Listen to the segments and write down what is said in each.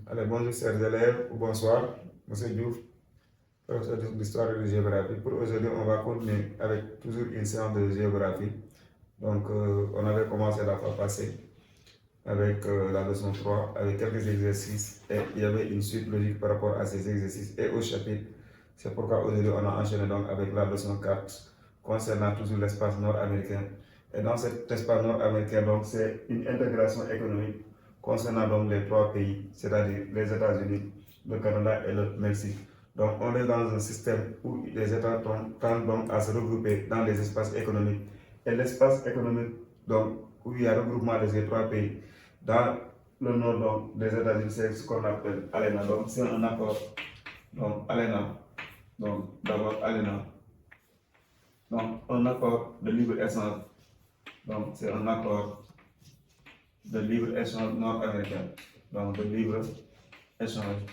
Allez, bonjour chers élèves, bonsoir, Monsieur Diouf, professeur d'histoire et de géographie. Pour aujourd'hui, on va continuer avec toujours une séance de géographie. Donc, on avait commencé la fois passée avec la leçon 3, avec quelques exercices, et il y avait une suite logique par rapport à ces exercices et au chapitre. C'est pourquoi aujourd'hui, on a enchaîné donc avec la leçon 4 concernant toujours l'espace nord-américain. Et dans cet espace nord-américain, donc, c'est une intégration économique concernant donc les trois pays, c'est-à-dire les États-Unis, le Canada et le Mexique. Donc, on est dans un système où les États tendent donc à se regrouper dans les espaces économiques. Et l'espace économique, donc, où il y a regroupement de ces trois pays, dans le nord donc, des États-Unis, c'est ce qu'on appelle ALENA. Donc, c'est un accord. Donc, ALENA. Donc, d'abord, ALENA. Donc, un accord de libre-échange. Donc, c'est un accord de libre-échange nord-américain. Donc, de libre-échange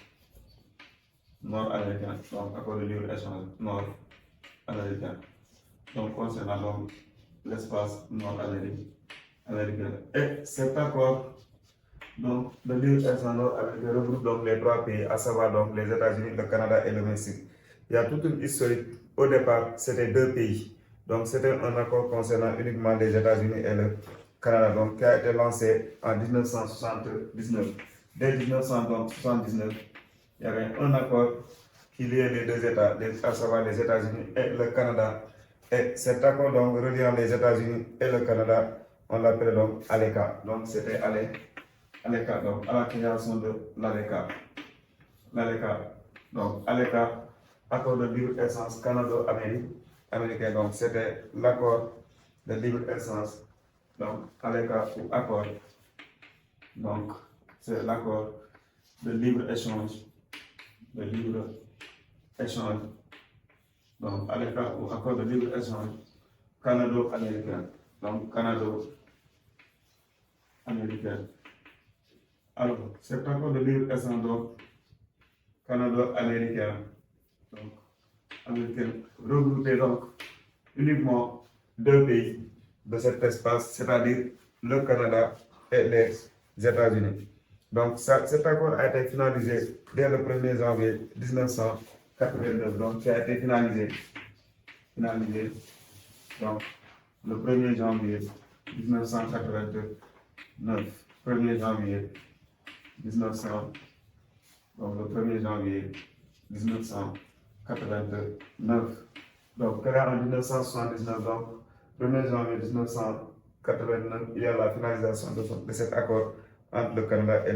nord-américain. Donc, accord de libre-échange nord-américain. Donc, concernant donc l'espace nord-américain. Et cet accord donc, de libre-échange nord-américain regroupe donc les trois pays, à savoir donc les États-Unis, le Canada et le Mexique. Il y a toute une historique. Au départ, c'était deux pays. Donc, c'était un accord concernant uniquement les États-Unis et le Canada, donc, qui a été lancé en 1979. Dès 1979, il y avait un accord qui liait les deux États, à savoir les États-Unis et le Canada. Et cet accord donc reliant les États-Unis et le Canada, on l'appelait donc ALECA. Donc, c'était ALECA, donc à la création de l'ALECA. L'ALECA, donc ALECA, accord de libre-échange canado-américain, donc c'était l'accord de libre-échange, donc ALECA ou accord, donc c'est l'accord de libre-échange, donc ALECA ou accord de libre-échange canado-américain, donc canado-américain. Alors, cet accord de libre-échange, donc canado-américain, donc américain, regroupé donc uniquement deux pays de cet espace, c'est-à-dire le Canada et les États-Unis. Donc, cet accord a été finalisé dès le 1er janvier 1989, donc qui a été finalisé donc le 1er janvier 1989, 1er janvier 1900, donc le 1er janvier 1989. Donc, créé en 1979, donc 1er janvier 1989, il y a la finalisation de cet accord entre le Canada et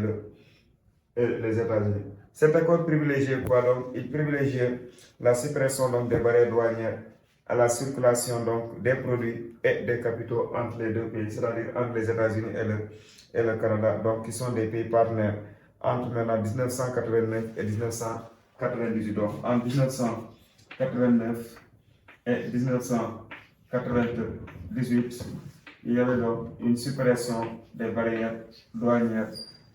les États-Unis. Cet accord privilégiait quoi donc? Il privilégiait la suppression donc, des barrières douanières à la circulation donc, des produits et des capitaux entre les deux pays, c'est-à-dire entre les États-Unis et le Canada, donc qui sont des pays partenaires entre maintenant 1989 et 1998. Donc en 1989 et 1998, il y avait donc une suppression des barrières douanières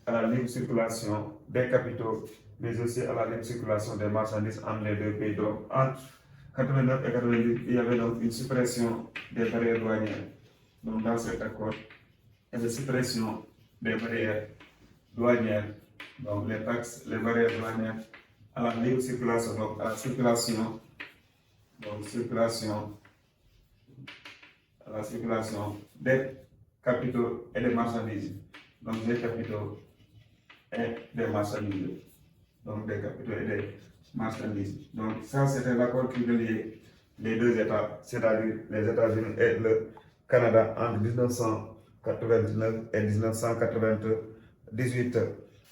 à la libre circulation des capitaux, mais aussi à la libre circulation des marchandises entre les deux pays. Donc, entre 89 et 98, il y avait donc une suppression des barrières douanières. Donc, dans cet accord, il y a une suppression des barrières douanières, donc les taxes, les barrières douanières à la libre circulation, donc à la circulation, à la circulation des capitaux et des marchandises. Donc, des capitaux et des marchandises. Donc, des capitaux et des marchandises. Donc, ça, c'était l'accord qui reliait les deux États, c'est-à-dire les États-Unis et le Canada entre 1999 et 1998.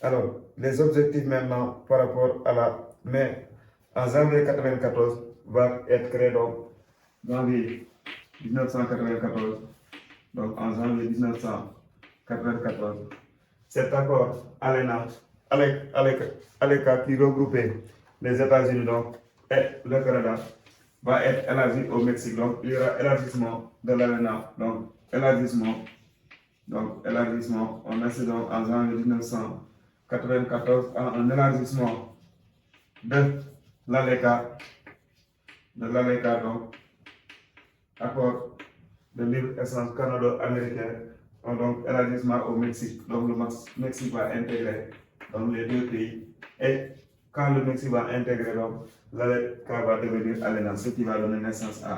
Alors, les objectifs maintenant par rapport à la. Mais en janvier 1994 va être créé donc, janvier 1994, donc en janvier 1994, cet accord ALENA, ALECA qui regroupait les États-Unis donc, et le Canada va être élargi au Mexique. Donc, il y aura élargissement de l'ALENA. Donc, élargissement, on a donc en janvier 1994 un élargissement de l'ALECA, donc, accord de libre-échange canado-américain, donc élargissement au Mexique. Donc, le Mexique va intégrer donc les deux pays. Et quand le Mexique va intégrer, donc l'ALECA va devenir ALENA, ce qui va donner naissance à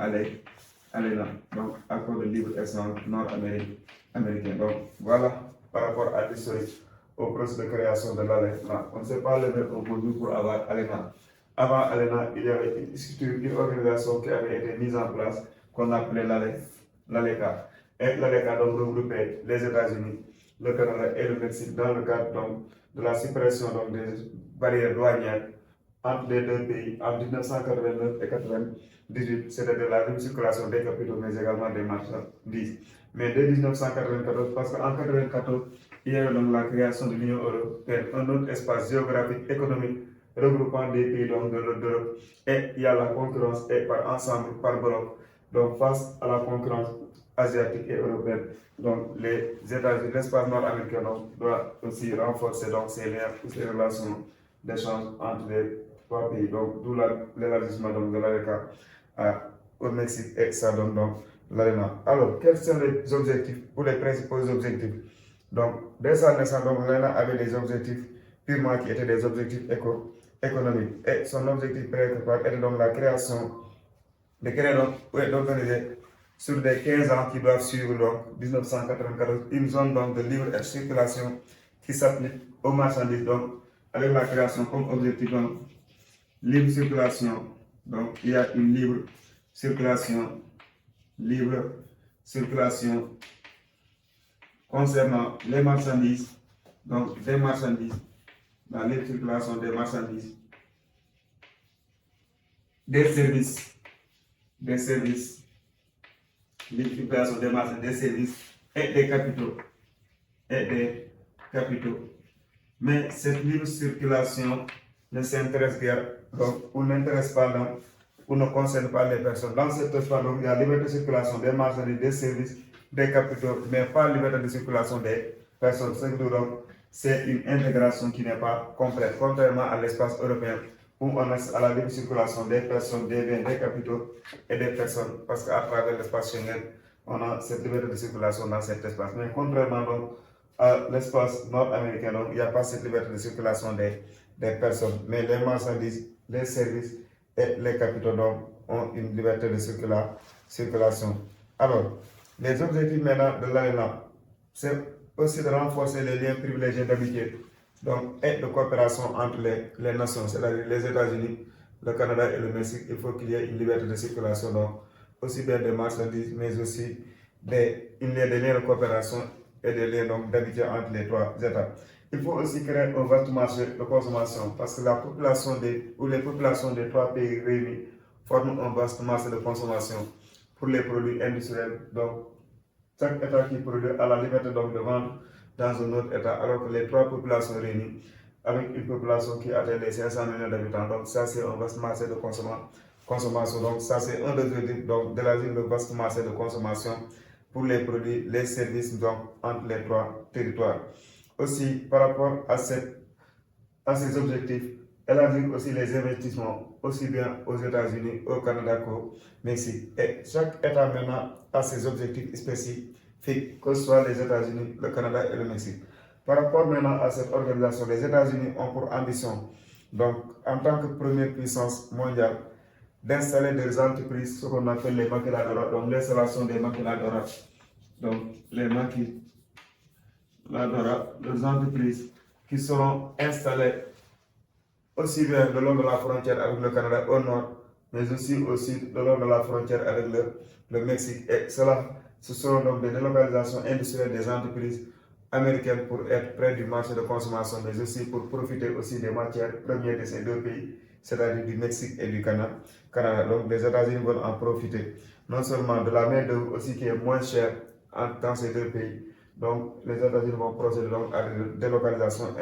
ALENA, donc accord de libre-échange nord-américain. Donc voilà par rapport à l'historique, au processus de création de l'ALENA. On ne s'est pas levé au bout pour avoir ALENA. Avant ALENA, il y avait une structure, une organisation qui avait été mise en place qu'on appelait l'ALECA. Et l'ALECA donc regroupait les États-Unis, le Canada et le Mexique dans le cadre donc, de la suppression donc, des barrières douanières entre les deux pays en 1989 et 1998. C'était de la libre circulation des capitaux, mais également des marchandises. Mais dès 1994, parce qu'en 1994, il y a eu donc la création de l'Union européenne, un autre espace géographique, économique, regroupant des pays donc, de l'Europe, et il y a la concurrence et par ensemble, par bloc, donc face à la concurrence asiatique et européenne. Donc les États-Unis, l'espace nord-américain doit aussi renforcer donc, ses liens, ses relations d'échange entre les trois pays. Donc d'où l'élargissement de l'ALECA au Mexique et ça donne donc l'ALENA. Alors, quels sont les objectifs ou les principaux objectifs? Donc, dès sa naissance, l'ALENA avait des objectifs purement qui étaient des objectifs économiques. Et son objectif principal était donc la création d'organiser sur les 15 ans qui doivent suivre donc 1994 une zone donc de libre circulation qui s'applique aux marchandises, donc avec la création comme objectif donc libre circulation. Donc il y a une libre circulation concernant les marchandises, donc des marchandises, la libre circulation des marchandises, des services, libre circulation des marchandises, des services et des capitaux. Mais cette libre circulation ne s'intéresse guère, donc, ou n'intéresse pas donc, ou ne concerne pas les personnes. Dans cet espace, il y a liberté de circulation des marchandises, des services, des capitaux, mais pas liberté de circulation des personnes. C'est une intégration qui n'est pas complète, contrairement à l'espace européen, où on a à la libre circulation des personnes, des biens, des capitaux et des personnes, parce qu'à travers l'espace Schengen, on a cette liberté de circulation dans cet espace. Mais contrairement donc, à l'espace nord-américain, il n'y a pas cette liberté de circulation des personnes, mais les marchandises, les services et les capitaux donc, ont une liberté de circulation. Alors, les objectifs maintenant de l'ALENA, c'est aussi de renforcer les liens privilégiés d'amitié et de coopération entre les nations, c'est-à-dire les États-Unis, le Canada et le Mexique. Il faut qu'il y ait une liberté de circulation, donc aussi bien des marchandises, mais aussi des liens de coopération et des liens d'amitié entre les trois États. Il faut aussi créer un vaste marché de consommation parce que les populations des trois pays réunis forment un vaste marché de consommation pour les produits industriels. Donc, chaque État qui produit a la liberté donc, de vendre dans un autre État, alors que les trois populations réunies, avec une population qui atteint les 500 millions d'habitants, donc ça c'est un vaste marché de consommation. Donc ça c'est un des objectifs d'élargir le vaste marché de consommation pour les produits, les services donc, entre les trois territoires. Aussi, par rapport à ces objectifs, élargir aussi les investissements, aussi bien aux États-Unis, au Canada qu'au Mexique. Et chaque État maintenant a ses objectifs spécifiques, que ce soit les États-Unis, le Canada et le Mexique. Par rapport maintenant à cette organisation, les États-Unis ont pour ambition, donc en tant que première puissance mondiale, d'installer des entreprises, ce qu'on appelle les maquiladoras, donc l'installation des maquiladoras. Donc les des entreprises qui seront installées aussi bien le long de la frontière avec le Canada au nord, mais aussi le long de la frontière avec le Mexique. Et ce seront donc des délocalisations industrielles des entreprises américaines pour être près du marché de consommation, mais aussi pour profiter aussi des matières premières de ces deux pays, c'est-à-dire du Mexique et du Canada. Donc les États-Unis vont en profiter, non seulement de la main-d'œuvre aussi qui est moins chère dans ces deux pays. Donc les États-Unis vont procéder donc à la délocalisation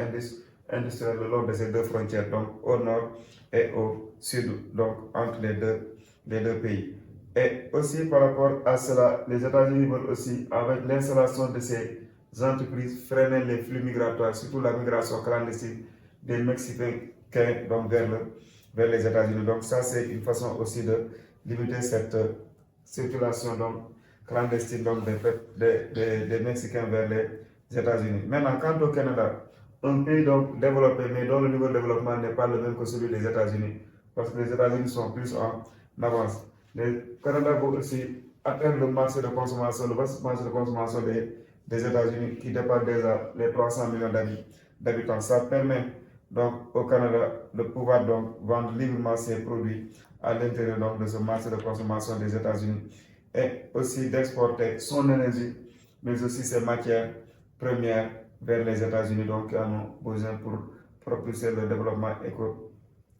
industrielle le long de ces deux frontières, donc au nord et au sud, donc entre les deux pays. Et aussi par rapport à cela, les États-Unis veulent aussi, avec l'installation de ces entreprises, freiner les flux migratoires, surtout la migration clandestine des Mexicains donc vers les États-Unis. Donc ça, c'est une façon aussi de limiter cette circulation donc, clandestine donc, des Mexicains vers les États-Unis. Maintenant, quant au Canada, un pays donc développé, mais dont le niveau de développement n'est pas le même que celui des États-Unis, parce que les États-Unis sont plus en avance. Le Canada veut aussi atteindre le marché de consommation, le vaste marché de consommation des États-Unis qui dépasse déjà les 300 millions d'habitants. Ça permet donc au Canada de pouvoir donc vendre librement ses produits à l'intérieur donc de ce marché de consommation des États-Unis et aussi d'exporter son énergie, mais aussi ses matières premières vers les États-Unis, donc qui en ont besoin pour propulser le développement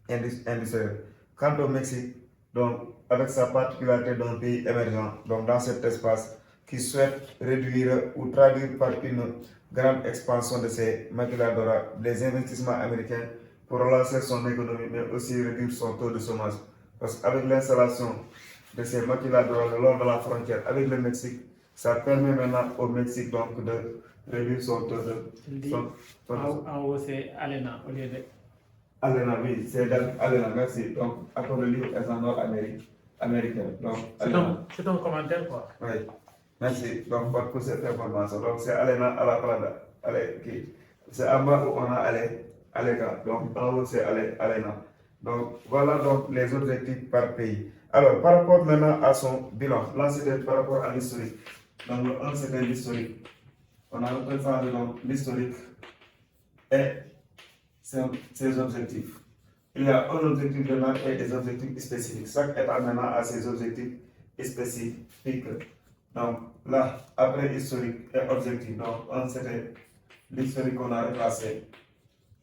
industriel. Quant au Mexique, donc avec sa particularité d'un pays émergent, donc dans cet espace, qui souhaite réduire ou traduire par une grande expansion de ses maquiladoras les investissements américains pour relancer son économie, mais aussi réduire son taux de chômage. Parce qu'avec l'installation de ces maquiladoras le long de la frontière avec le Mexique, ça permet maintenant au Mexique donc de réduire son taux de... En haut, c'est Alena au lieu de... Alena, oui, c'est Alena, merci. Donc, après le livre est en Nord-Amérique américaine. Donc, c'est ton commentaire, quoi. Oui, merci. Donc, pour cette information. Donc, c'est Alena à la Prada. C'est en bas où on a Alega. Donc, en haut, c'est Alena. Donc, voilà donc les objectifs par pays. Alors, par rapport maintenant à son bilan, là, c'était par rapport à l'historique. Donc, le 1, c'était l'historique. On a représenté donc l'historique et ses objectifs. Il y a un objectif général et des objectifs spécifiques. Chaque État maintenant a ses objectifs spécifiques. Donc là, après historique et objectif, donc c'était l'historique qu'on a retracé.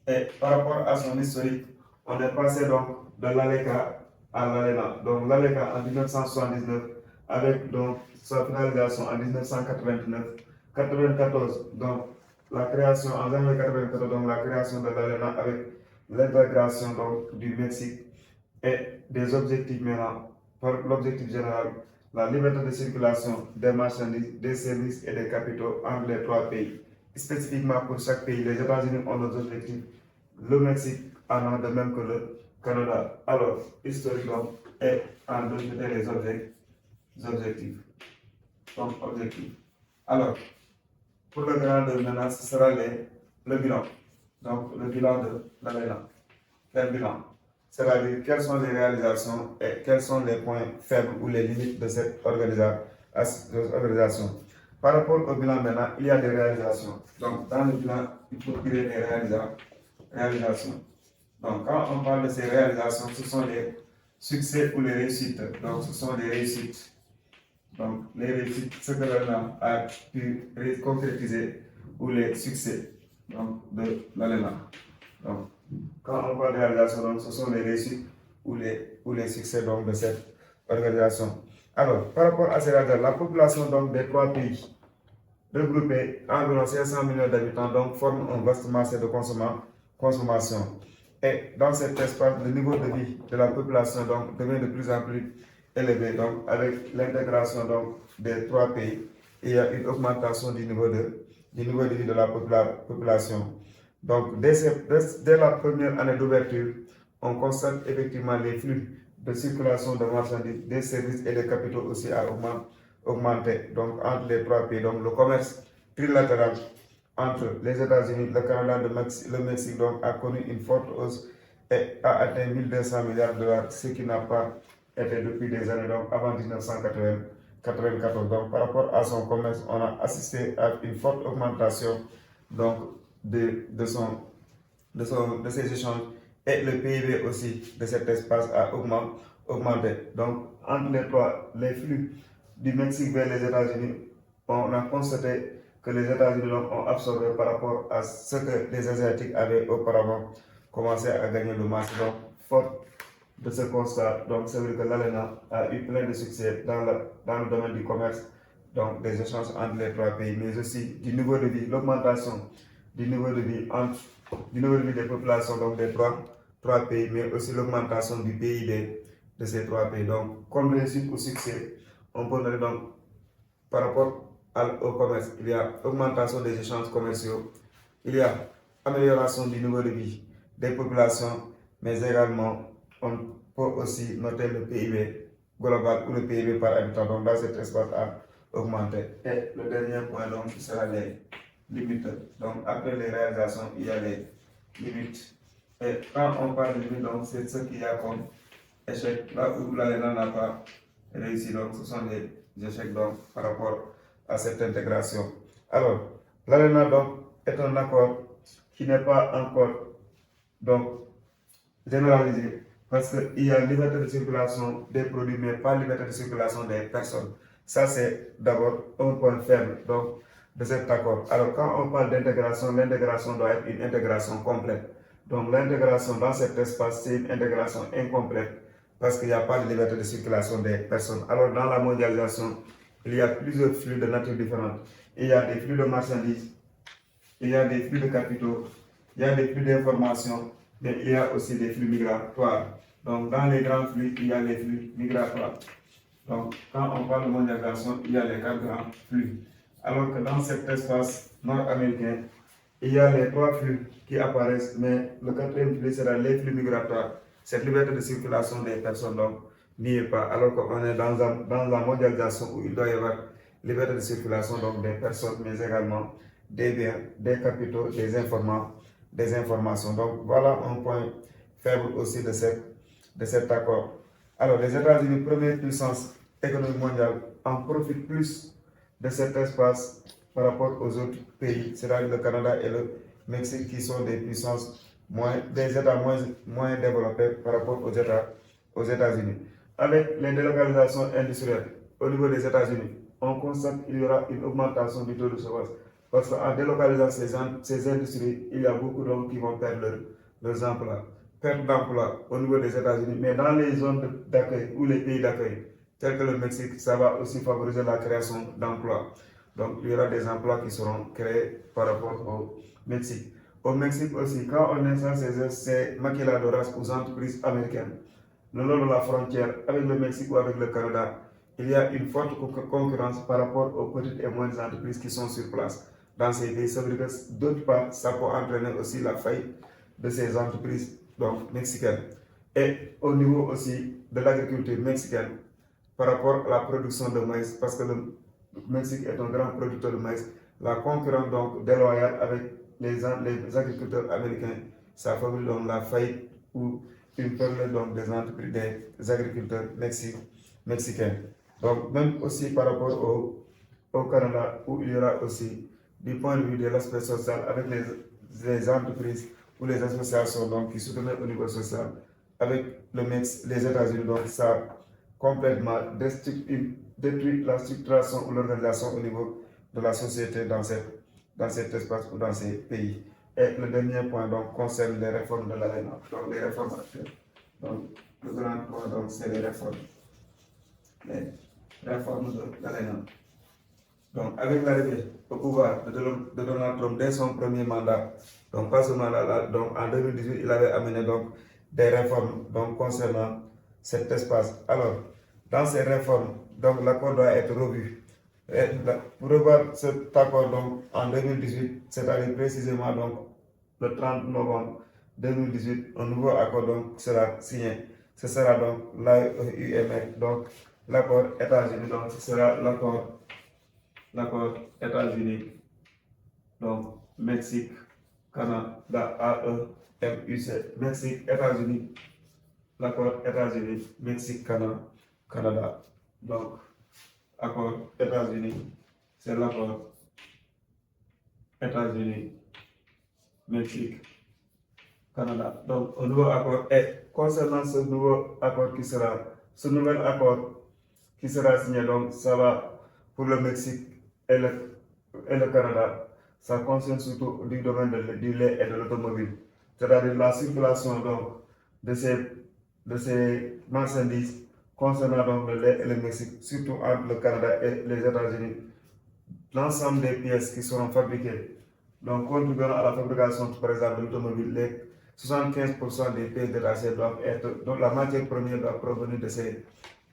Et par rapport à son historique, on est passé donc de l'ALECA à l'ALENA. Donc l'ALECA en 1979, avec donc sa finalisation en 1989, 94, donc la création en janvier 94, donc la création de l'ALENA avec l'intégration donc du Mexique et des objectifs maintenant, par l'objectif général, la liberté de circulation des marchandises, des services et des capitaux entre les trois pays. Spécifiquement pour chaque pays, les États-Unis ont des objectifs, le Mexique en a de même que le Canada. Alors, historiquement, et en deux, les objectifs. Donc, objectifs. Alors, pour le grand de maintenant, ce sera le bilan. Donc, le bilan de l'ALENA. Quel bilan? C'est-à-dire quelles sont les réalisations et quels sont les points faibles ou les limites de cette organisation. Par rapport au bilan maintenant, il y a des réalisations. Donc, dans le bilan, il faut tirer des réalisations. Donc, quand on parle de ces réalisations, ce sont les succès ou les réussites. Donc, ce sont des réussites. Donc, les réussites, ce que l'ALENA a pu concrétiser ou les succès donc, de l'ALENA. Donc, quand on parle de réalisation, donc, ce sont les réussites ou les succès donc, de cette organisation. Alors, par rapport à ces réalisations, la population donc, des trois pays regroupés environ 500 millions d'habitants donc, forme un vaste marché de consommation. Et dans cet espace, le niveau de vie de la population donc, devient de plus en plus élevé. Donc, avec l'intégration des trois pays, il y a une augmentation du niveau de vie de la population. Donc, dès la première année d'ouverture, on constate effectivement les flux de circulation de marchandises, des services et des capitaux aussi à augmenter. Donc, entre les trois pays, donc le commerce trilatéral entre les États-Unis, le Canada, le Mexique donc, a connu une forte hausse et a atteint 1200 milliards de dollars, ce qui n'a pas été depuis des années, donc avant 1994. Donc, par rapport à son commerce, on a assisté à une forte augmentation donc, de ces échanges et le PIB aussi de cet espace a augmenté. Donc, entre les flux du Mexique vers les États-Unis, on a constaté que les États-Unis ont absorbé par rapport à ce que les Asiatiques avaient auparavant commencé à gagner le marché. Donc, fort de ce constat, donc c'est vrai que l'ALENA a eu plein de succès dans le domaine du commerce, donc des échanges entre les trois pays, mais aussi du niveau de vie, l'augmentation du niveau de vie des populations donc des trois pays, mais aussi l'augmentation du PIB de ces trois pays. Donc, comme réussite au succès, on peut donner donc par rapport au commerce, il y a augmentation des échanges commerciaux, il y a amélioration du niveau de vie des populations, mais également on peut aussi noter le PIB global ou le PIB par habitant. Donc, dans cet espace a augmenté. Et le dernier point, donc, sera limites. Donc, après les réalisations, il y a les limites. Et quand on parle de limites, donc c'est ce qu'il y a comme échec. Là où l'ALENA n'a pas réussi, donc ce sont des échecs donc, par rapport à cette intégration. Alors, l'ALENA donc est un accord qui n'est pas encore donc généralisé parce qu'il y a liberté de circulation des produits, mais pas liberté de circulation des personnes. Ça, c'est d'abord un point faible donc, de cet accord. Alors, quand on parle d'intégration, l'intégration doit être une intégration complète. Donc, l'intégration dans cet espace, c'est une intégration incomplète parce qu'il n'y a pas de liberté de circulation des personnes. Alors, dans la mondialisation, il y a plusieurs flux de nature différente. Il y a des flux de marchandises, il y a des flux de capitaux, il y a des flux d'informations, mais il y a aussi des flux migratoires. Donc, dans les grands flux, il y a les flux migratoires. Donc, quand on parle de mondialisation, il y a les 4 grands flux. Alors que dans cet espace nord-américain, il y a les 3 flux qui apparaissent, mais le 4e flux sera les flux migratoires. Cette liberté de circulation des personnes, donc, n'y est pas. Alors qu'on est dans la mondialisation où il doit y avoir liberté de circulation donc, des personnes, mais également des biens, des capitaux, des informations. Donc, voilà un point faible aussi de cet accord. Alors, les États-Unis, première puissance économique mondiale, en profitent plus de cet espace par rapport aux autres pays, c'est-à-dire le Canada et le Mexique, qui sont des puissances des États moins développés par rapport aux États-Unis. Avec les délocalisations industrielles au niveau des États-Unis, on constate qu'il y aura une augmentation du taux de chômage. Parce qu'en délocalisant ces industries, il y a beaucoup d'hommes qui vont perdre leurs emplois. Perte d'emploi au niveau des États-Unis, mais dans les zones d'accueil ou les pays d'accueil, tels que le Mexique, ça va aussi favoriser la création d'emplois. Donc, il y aura des emplois qui seront créés par rapport au Mexique. Au Mexique aussi, quand on installe ces maquiladoras aux entreprises américaines, le long de la frontière avec le Mexique ou avec le Canada, il y a une forte concurrence par rapport aux petites et moyennes entreprises qui sont sur place dans ces pays. Ça veut dire que d'autre part, ça peut entraîner aussi la faillite de ces entreprises donc, mexicaines. Et au niveau aussi de l'agriculture mexicaine, par rapport à la production de maïs, parce que le Mexique est un grand producteur de maïs, la concurrence donc déloyale avec les agriculteurs américains, ça favorise donc la faillite ou une perte donc des entreprises des agriculteurs mexicains. Donc même aussi par rapport au Canada, où il y aura aussi du point de vue de l'aspect social avec les entreprises ou les associations donc, qui soutenaient au niveau social avec les États-Unis, donc ça complètement détruit la structuration ou l'organisation au niveau de la société dans cet espace ou dans ces pays. Et le dernier point donc, concerne les réformes de l'ALENA, donc les réformes actuelles. Donc, le grand point, donc, c'est les réformes. Les réformes de l'ALENA. Donc, avec l'arrivée au pouvoir de Donald Trump dès son premier mandat, donc pas ce mandat-là, donc en 2018, il avait amené donc des réformes donc, concernant cet espace. Alors, dans ces réformes, donc l'accord doit être revu. Et pour revoir cet accord donc, en 2018, c'est-à-dire précisément donc, le 30 novembre 2018, un nouveau accord donc, sera signé. Ce sera donc l'AEUMR, donc l'accord États-Unis, donc ce sera l'accord États-Unis, donc Mexique, Canada, AEMUC, Mexique, États-Unis, l'accord États-Unis, Mexique, Canada. Donc, accord États-Unis, c'est l'accord États-Unis, Mexique, Canada. Donc, un nouveau accord. Et concernant ce nouvel accord qui sera signé, donc ça va pour le Mexique et le Canada. Ça concerne surtout du domaine du lait et de l'automobile. C'est-à-dire la circulation donc, de ces marchandises concernant donc le lait et le Mexique, surtout entre le Canada et les États-Unis. L'ensemble des pièces qui seront fabriquées, donc contribuant à la fabrication, par exemple, de l'automobile, les 75% des pièces détachées doivent être, donc la matière première doit provenir de ces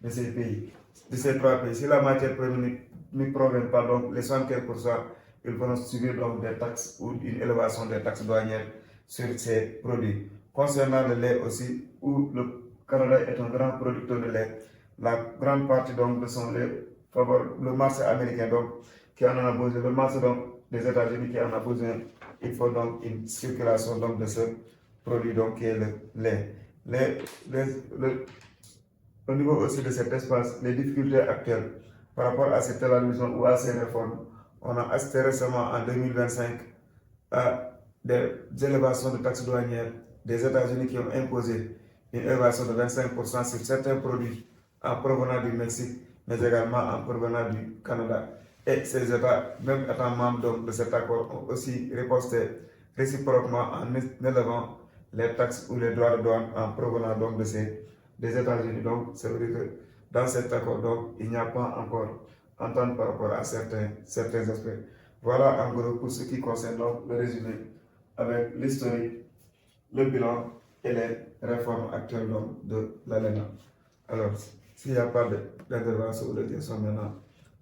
pays, de ces 3 pays. Si la matière première ne provient pas, donc les 75%, ils vont subir donc des taxes ou une élévation des taxes douanières sur ces produits. Concernant le lait aussi, où le Canada est un grand producteur de lait, la grande partie donc de son lait favore le marché américain, donc, qui en a besoin, le marché donc, des États-Unis qui en a besoin, il faut donc une circulation donc, de ce produit donc, qui est le lait. Au niveau aussi de cet espace, les difficultés actuelles par rapport à cette élargissement ou à ces réformes, on a assisté récemment en 2025 à des élévations de taxes douanières des États-Unis qui ont imposé une élévation de 25% sur certains produits en provenant du Mexique, mais également en provenant du Canada. Et ces États, même étant membres de cet accord, ont aussi riposté réciproquement en élevant les taxes ou les droits de douane en provenant donc des États-Unis. Donc, ça veut dire que dans cet accord, donc, il n'y a pas encore entente par rapport à certains aspects. Voilà en gros pour ce qui concerne donc, le résumé avec l'historique, le bilan et les réformes actuelles donc, de l'ALENA. Alors, s'il n'y a pas d'intervention ou de question maintenant,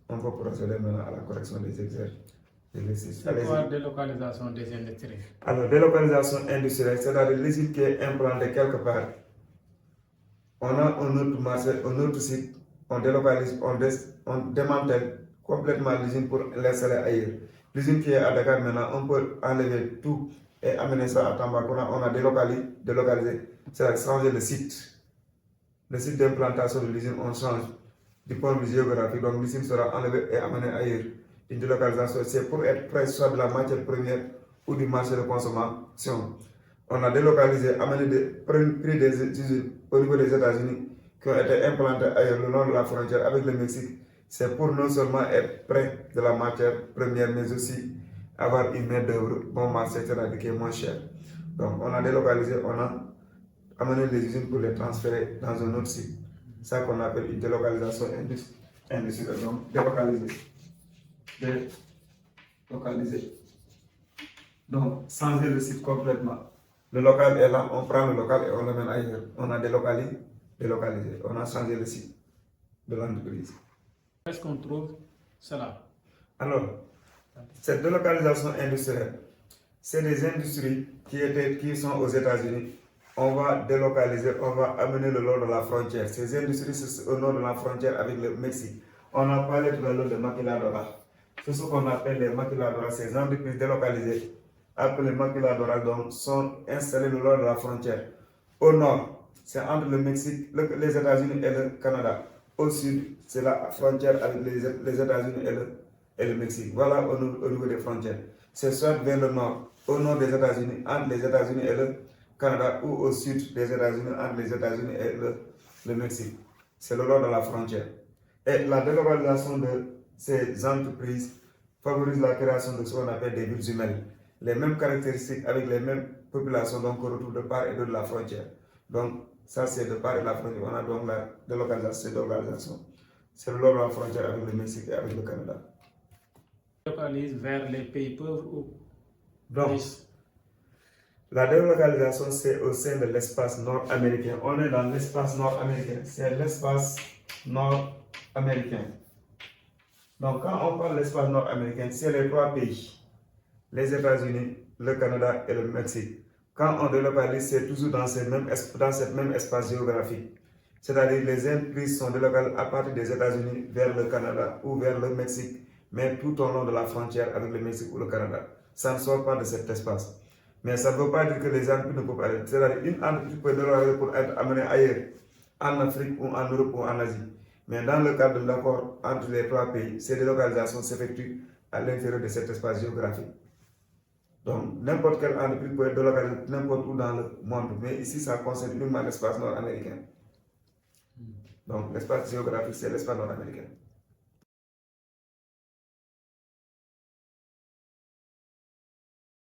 on peut procéder maintenant à la correction des exercices. C'est quoi délocalisation des industries? Alors, délocalisation industrielle, c'est-à-dire l'usine qui est implantée quelque part. On a un autre marché, un autre site, on délocalise, on démantèle complètement l'usine pour l'installer ailleurs. L'usine qui est à Dakar maintenant, on peut enlever tout et amener ça à Tambacounda. On a délocalisé, c'est-à-dire changer le site. Le site d'implantation de l'usine, on change du point de vue géographique. Donc l'usine sera enlevée et amenée ailleurs. Une délocalisation, c'est pour être près soit de la matière première ou du marché de consommation. On a délocalisé, pris des usines au niveau des États-Unis qui ont été implantées ailleurs le long de la frontière avec le Mexique. C'est pour non seulement être près de la matière première, mais aussi avoir une main-d'œuvre bon marché, c'est-à-dire qui est moins cher. Donc on a délocalisé, on a amené les usines pour les transférer dans un autre site. C'est ça qu'on appelle une délocalisation industrielle. Donc délocaliser. Donc changer le site complètement. Le local est là, on prend le local et on l'amène ailleurs. On a délocalisé, on a changé le site de l'entreprise. Est-ce qu'on trouve cela? Alors, cette délocalisation industrielle, c'est des industries qui sont aux États-Unis. On va délocaliser, on va amener le long de la frontière. Ces industries sont au nord de la frontière avec le Mexique. On a parlé tout à l'heure de maquiladora. C'est ce qu'on appelle les maquiladoras. Ces entreprises délocalisées, appelées maquiladoras, donc sont installées le long de la frontière. Au nord, c'est entre le Mexique, les États-Unis et le Canada. Au sud, c'est la frontière avec les États-Unis et le Mexique. Voilà au niveau des frontières. C'est soit vers le nord, au nord des États-Unis, entre les États-Unis et le Canada, ou au sud des États-Unis, entre les États-Unis et le Mexique. C'est le long de la frontière. Et la délocalisation de ces entreprises favorise la création de ce qu'on appelle des villes jumelles. Les mêmes caractéristiques avec les mêmes populations donc qu'on retrouve de part et d'autre de la frontière. Donc, ça c'est de part et de la frontière. On a donc la délocalisation. C'est le long de la frontière avec le Mexique et avec le Canada. Délocalise vers les pays pauvres ou donc, la délocalisation, c'est au sein de l'espace nord-américain. On est dans l'espace nord-américain. C'est l'espace nord-américain. Donc, quand on parle de l'espace nord-américain, c'est les trois pays. Les États-Unis, le Canada et le Mexique. Quand on délocalise, c'est toujours dans ce même espace géographique. C'est-à-dire les entreprises sont délocalisées à partir des États-Unis vers le Canada ou vers le Mexique, mais tout au long de la frontière avec le Mexique ou le Canada. Ça ne sort pas de cet espace. Mais ça ne veut pas dire que les entreprises ne peuvent pas aller. C'est-à-dire une entreprise peut délocaliser pour être amenée ailleurs, en Afrique ou en Europe ou en Asie. Mais dans le cadre de l'accord entre les trois pays, ces délocalisations s'effectuent à l'intérieur de cet espace géographique. Donc, n'importe quelle entreprise peut être délocalisée n'importe où dans le monde. Mais ici, ça concerne uniquement l'espace nord-américain. Donc, l'espace géographique, c'est l'espace nord-américain.